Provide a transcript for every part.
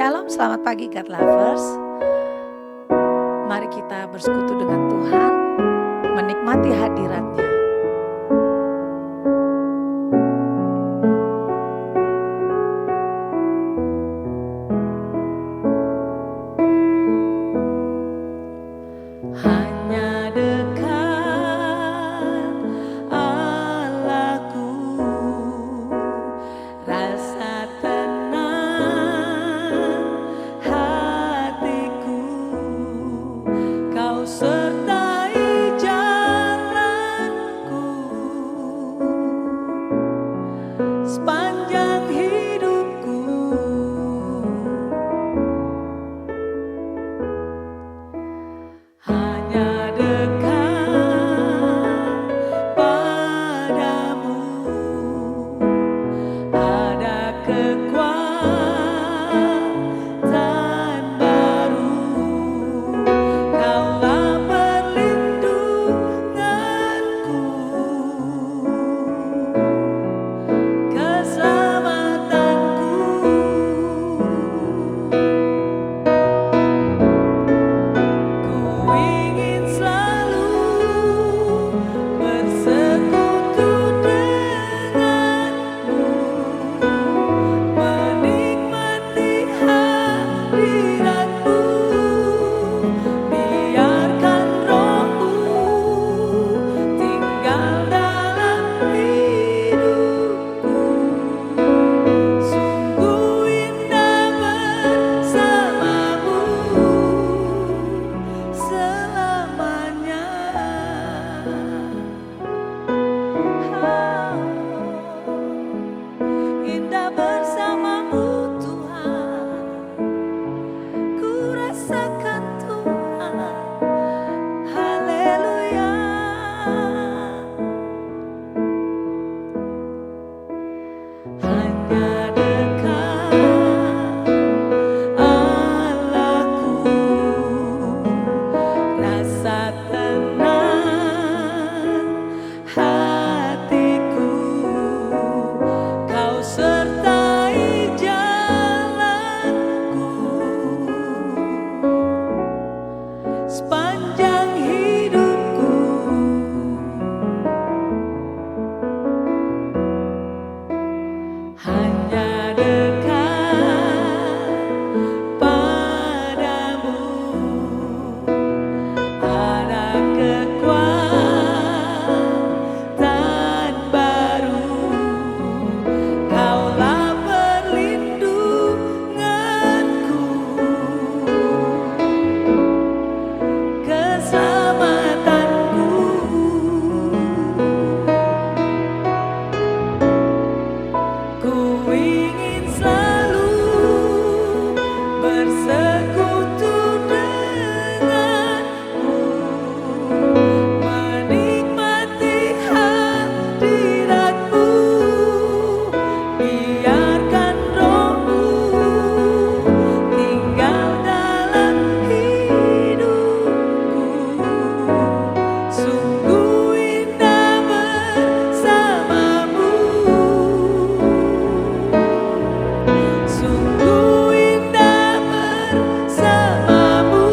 Shalom, selamat pagi God Lovers. Mari kita bersekutu dengan Tuhan, menikmati hadirat-Nya. Hanya dekat Allahku, rasa tenang hatiku, Kau sertai jalanku sepanjang hidupku. Hanya dekat padamu ada kekuatan baru. Kaulah perlindunganku, keselamatanku. Ku ingin selalu bersekutu denganmu, menikmati hadiratmu. Biarkan Roh-Mu tinggal dalam hidupku. Sungguh indah bersamamu selamanya. Indah bersamamu Tuhan, ku rasakan Tuhan. Haleluya. Hanya dekat Allahku, rasa tenang hatiku, Kau sertai jalanku sepanjang hidupku. Hanya dekat padamu ada kekuatan baru. Kaulah perlindunganku, keselamatanku. Ku ingin selalu bersekutu denganmu, menikmati hadiratmu. Biarkan Roh-Mu tinggal dalam hidupku. Sungguh indah bersamamu. Sungguh indah bersamamu.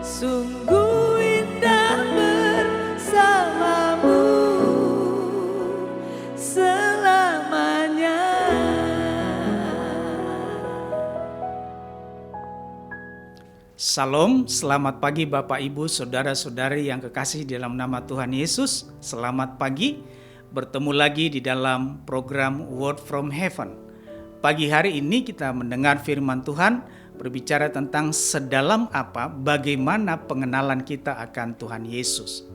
Sungguh indah bersamamu selamanya. Salam, selamat pagi Bapak Ibu, Saudara-saudari yang kekasih dalam nama Tuhan Yesus. Selamat pagi, bertemu lagi di dalam program Word from Heaven. Pagi hari ini kita mendengar firman Tuhan berbicara tentang sedalam apa, bagaimana pengenalan kita akan Tuhan Yesus.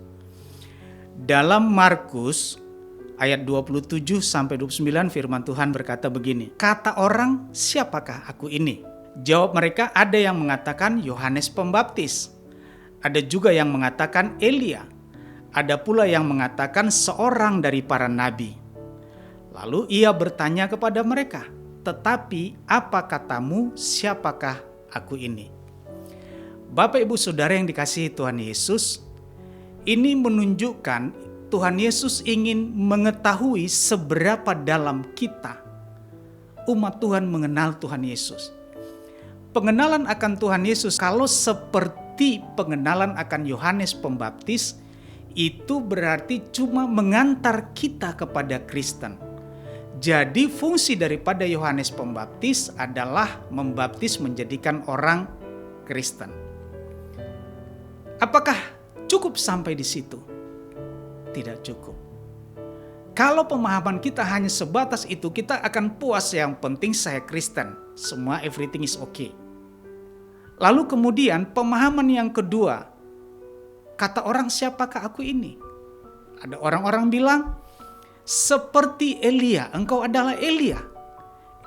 Dalam Markus ayat 27-29 firman Tuhan berkata begini, kata orang, siapakah aku ini? Jawab mereka, ada yang mengatakan Yohanes Pembaptis, ada juga yang mengatakan Elia, ada pula yang mengatakan seorang dari para nabi. Lalu ia bertanya kepada mereka, tetapi apa katamu, siapakah aku ini? Bapak Ibu Saudara yang dikasihi Tuhan Yesus, ini menunjukkan Tuhan Yesus ingin mengetahui seberapa dalam kita umat Tuhan mengenal Tuhan Yesus. Pengenalan akan Tuhan Yesus kalau seperti pengenalan akan Yohanes Pembaptis, itu berarti cuma mengantar kita kepada Kristen. Jadi fungsi daripada Yohanes Pembaptis adalah membaptis menjadikan orang Kristen. Apakah cukup sampai di situ? Tidak cukup. Kalau pemahaman kita hanya sebatas itu, kita akan puas, yang penting saya Kristen. Semua everything is okay. Lalu kemudian pemahaman yang kedua, kata orang, siapakah aku ini? Ada orang-orang bilang, seperti Elia, engkau adalah Elia.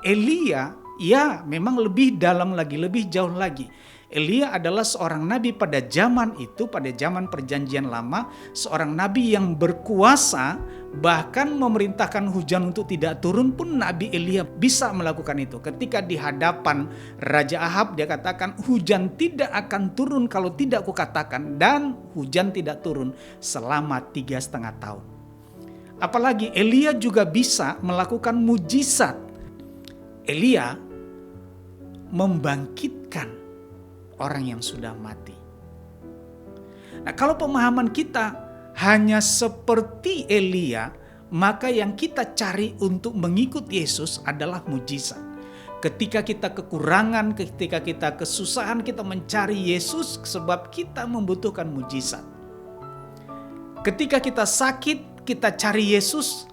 Elia, ya memang lebih dalam lagi, lebih jauh lagi. Elia adalah seorang nabi pada zaman itu, pada zaman perjanjian lama, seorang nabi yang berkuasa, bahkan memerintahkan hujan untuk tidak turun pun Nabi Elia bisa melakukan itu. Ketika di hadapan Raja Ahab, dia katakan hujan tidak akan turun kalau tidak kukatakan, dan hujan tidak turun selama 3,5 tahun. Apalagi Elia juga bisa melakukan mujizat. Elia membangkitkan orang yang sudah mati. Nah, kalau pemahaman kita hanya seperti Elia, maka yang kita cari untuk mengikut Yesus adalah mujizat. Ketika kita kekurangan, ketika kita kesusahan, kita mencari Yesus sebab kita membutuhkan mujizat. Ketika kita sakit, kita cari Yesus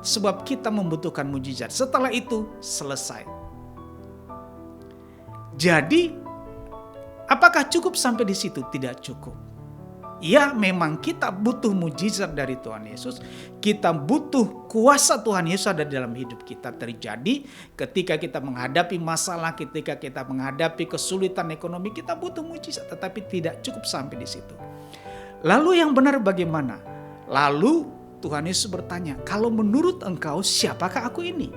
sebab kita membutuhkan mujizat. Setelah itu selesai. Jadi, apakah cukup sampai di situ? Tidak cukup. Ya, memang kita butuh mujizat dari Tuhan Yesus. Kita butuh kuasa Tuhan Yesus ada dalam hidup kita terjadi ketika kita menghadapi masalah, ketika kita menghadapi kesulitan ekonomi, kita butuh mujizat, tetapi tidak cukup sampai di situ. Lalu yang benar bagaimana? Lalu Tuhan Yesus bertanya, kalau menurut engkau siapakah aku ini?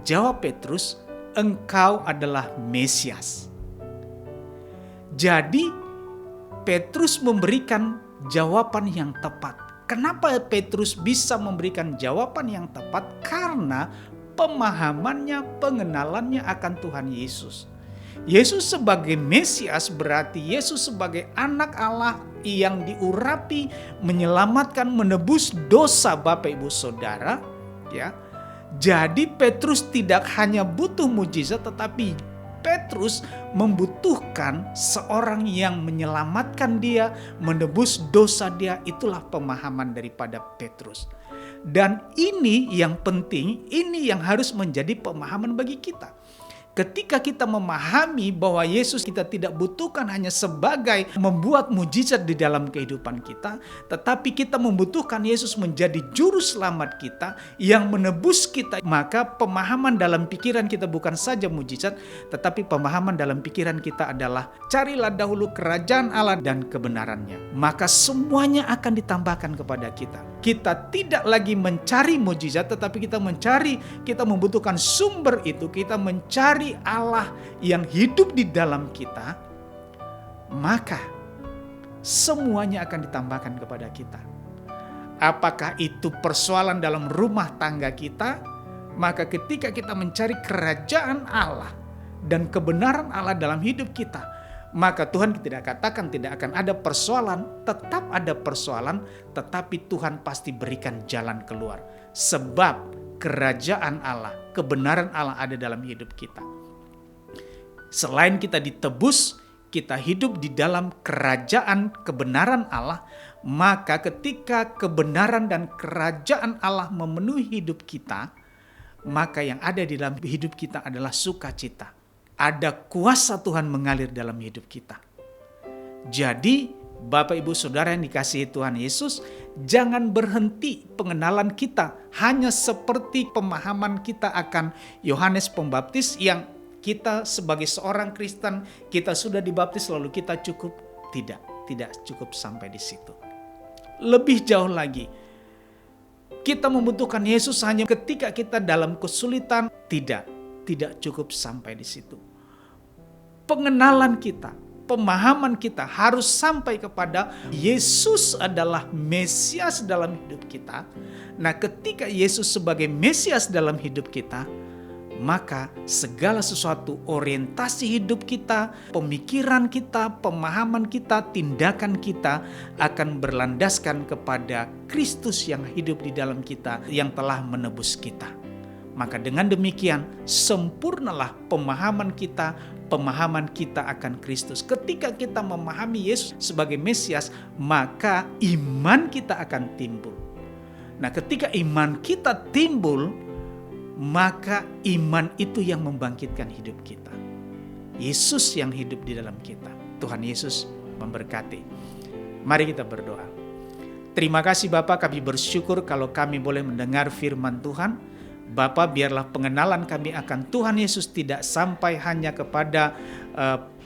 Jawab Petrus, engkau adalah Mesias. Jadi Petrus memberikan jawaban yang tepat. Kenapa Petrus bisa memberikan jawaban yang tepat? Karena pemahamannya, pengenalannya akan Tuhan Yesus. Yesus sebagai Mesias berarti Yesus sebagai anak Allah yang diurapi, menyelamatkan, menebus dosa Bapak Ibu Saudara. Ya, jadi Petrus tidak hanya butuh mujizat, tetapi Petrus membutuhkan seorang yang menyelamatkan dia, menebus dosa dia. Itulah pemahaman daripada Petrus. Dan ini yang penting, ini yang harus menjadi pemahaman bagi kita. Ketika kita memahami bahwa Yesus kita tidak butuhkan hanya sebagai membuat mujizat di dalam kehidupan kita, tetapi kita membutuhkan Yesus menjadi juru selamat kita yang menebus kita, maka pemahaman dalam pikiran kita bukan saja mujizat, tetapi pemahaman dalam pikiran kita adalah carilah dahulu kerajaan Allah dan kebenarannya, maka semuanya akan ditambahkan kepada kita. Kita tidak lagi mencari mujizat, tetapi kita membutuhkan sumber itu, kita mencari Allah yang hidup di dalam kita, maka semuanya akan ditambahkan kepada kita. Apakah itu persoalan dalam rumah tangga kita? Maka ketika kita mencari kerajaan Allah dan kebenaran Allah dalam hidup kita, maka Tuhan tidak katakan tidak akan ada persoalan, tetap ada persoalan, tetapi Tuhan pasti berikan jalan keluar. Sebab kerajaan Allah, kebenaran Allah ada dalam hidup kita. Selain kita ditebus, kita hidup di dalam kerajaan kebenaran Allah, maka ketika kebenaran dan kerajaan Allah memenuhi hidup kita, maka yang ada di dalam hidup kita adalah sukacita. Ada kuasa Tuhan mengalir dalam hidup kita. Jadi, Bapak Ibu Saudara yang dikasihi Tuhan Yesus, jangan berhenti pengenalan kita hanya seperti pemahaman kita akan Yohanes Pembaptis yang kita sebagai seorang Kristen, kita sudah dibaptis lalu kita cukup. Tidak cukup sampai di situ. Lebih jauh lagi, kita membutuhkan Yesus hanya ketika kita dalam kesulitan. Tidak cukup sampai di situ. Pengenalan kita, pemahaman kita harus sampai kepada Yesus adalah Mesias dalam hidup kita. Nah, ketika Yesus sebagai Mesias dalam hidup kita, maka segala sesuatu, orientasi hidup kita, pemikiran kita, pemahaman kita, tindakan kita akan berlandaskan kepada Kristus yang hidup di dalam kita, yang telah menebus kita. Maka dengan demikian sempurnalah pemahaman kita akan Kristus. Ketika kita memahami Yesus sebagai Mesias, maka iman kita akan timbul. Nah, ketika iman kita timbul, maka iman itu yang membangkitkan hidup kita. Yesus yang hidup di dalam kita. Tuhan Yesus memberkati. Mari kita berdoa. Terima kasih Bapa, kami bersyukur kalau kami boleh mendengar firman Tuhan. Bapa, biarlah pengenalan kami akan Tuhan Yesus tidak sampai hanya kepada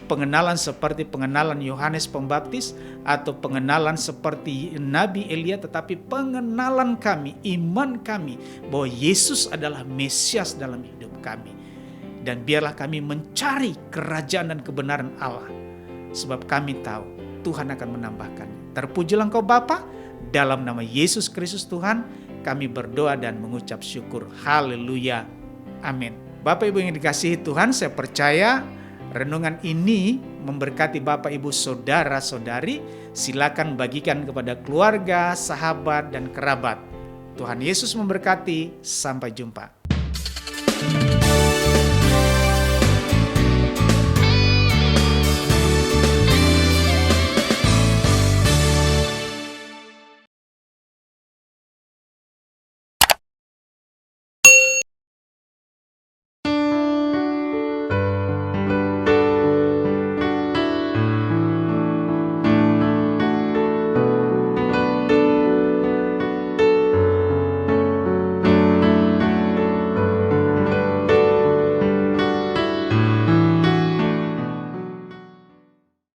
pengenalan seperti pengenalan Yohanes Pembaptis atau pengenalan seperti Nabi Elia, tetapi pengenalan kami, iman kami bahwa Yesus adalah Mesias dalam hidup kami. Dan biarlah kami mencari kerajaan dan kebenaran Allah, sebab kami tahu Tuhan akan menambahkannya. Terpujilah Engkau Bapa, dalam nama Yesus Kristus Tuhan kami berdoa dan mengucap syukur. Haleluya. Amin. Bapak Ibu yang dikasihi Tuhan, saya percaya renungan ini memberkati Bapak Ibu saudara-saudari. Silakan bagikan kepada keluarga, sahabat, dan kerabat. Tuhan Yesus memberkati. Sampai jumpa.